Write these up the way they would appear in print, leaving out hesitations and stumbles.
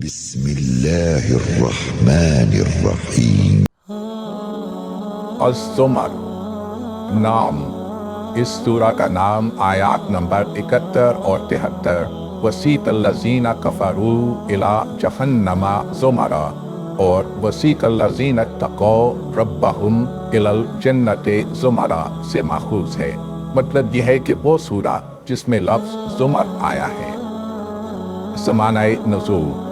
بسم اللہ الرحمن الرحیم۔ الزمر نام، اس سورہ کا نام آیات نمبر 71 اور 73 وسیق الذین کفروا الی جہنم زمرا اور وسیق الذین اتقوا ربہم الی الجنۃ زمرا سے ماخوذ ہے۔ مطلب یہ ہے کہ وہ سورہ جس میں لفظ زمر آیا ہے۔ زمانہ نزول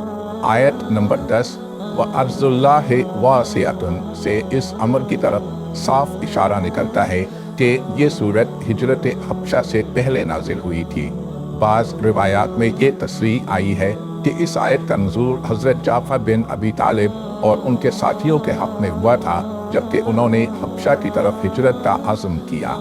آیت نمبر 10 وَأَرْضُ اللَّهِ وَاسِعَةٌ سے اس امر کی طرف صاف اشارہ نکلتا ہے کہ یہ سورت ہجرت حبشہ سے پہلے نازل ہوئی تھی۔ بعض روایات میں یہ تصریح آئی ہے کہ اس آیت کا نزول حضرت جعفر بن ابی طالب اور ان کے ساتھیوں کے حق میں ہوا تھا جبکہ انہوں نے حبشہ کی طرف ہجرت کا عزم کیا۔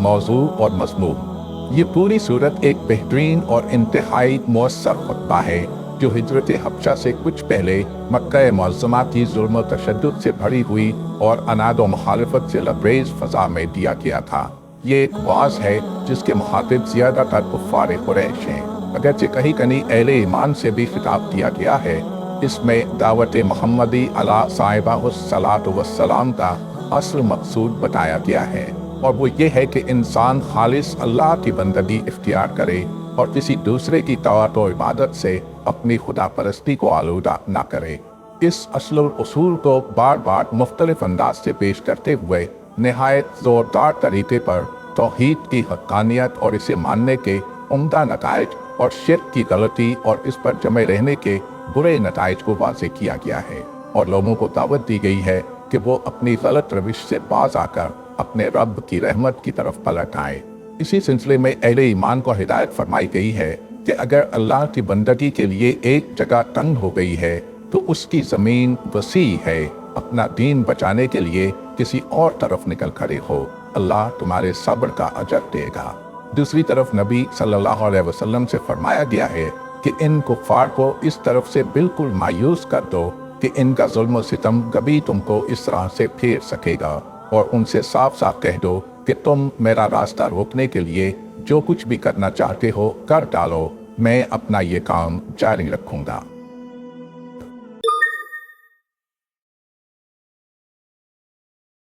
موضوع اور مضمون، یہ پوری صورت ایک بہترین اور انتہائی مؤثر خطبہ ہے جو ہجرت حبشہ سے کچھ پہلے مکہ معظمہ کی ظلم و تشدد سے بھری ہوئی اور عناد و مخالفت سے لبریز فضا میں دیا گیا تھا۔ یہ ایک وعظ ہے جس کے مخاطب زیادہ تر کفار قریش ہیں، اگرچہ کہیں کہیں اہل ایمان سے بھی خطاب کیا گیا ہے۔ اس میں دعوت محمدی علی صاحبہ الصلاۃ والسلام کا اصل مقصود بتایا گیا ہے، اور وہ یہ ہے کہ انسان خالص اللہ کی بندگی اختیار کرے اور کسی دوسرے کی طاعت و عبادت سے اپنی خدا پرستی کو آلودہ نہ کرے۔ اس اصل اصول کو بار بار مختلف انداز سے پیش کرتے ہوئے نہایت زوردار طریقے پر توحید کی حقانیت اور اسے ماننے کے عمدہ نتائج اور شرک کی غلطی اور اس پر جمے رہنے کے برے نتائج کو واضح کیا گیا ہے، اور لوگوں کو دعوت دی گئی ہے کہ وہ اپنی غلط روش سے باز آ کر اپنے رب کی رحمت کی طرف پلٹ آئیں۔ اسی سلسلے میں اہل ایمان کو ہدایت فرمائی گئی ہے کہ اگر اللہ کی بندگی کے لیے ایک جگہ تنگ ہو گئی ہے تو اس کی زمین وسیع ہے، اپنا دین بچانے کے لیے کسی اور طرف نکل کھڑے ہو، اللہ تمہارے صبر کا اجر دے گا۔ دوسری طرف نبی صلی اللہ علیہ وسلم سے فرمایا گیا ہے کہ ان کفار کو اس طرف سے بالکل مایوس کر دو کہ ان کا ظلم و ستم کبھی تم کو اس راہ سے پھیر سکے گا، اور ان سے صاف صاف کہہ دو کہ تم میرا راستہ روکنے کے لیے جو کچھ بھی کرنا چاہتے ہو کر ڈالو، میں اپنا یہ کام جاری رکھوں گا۔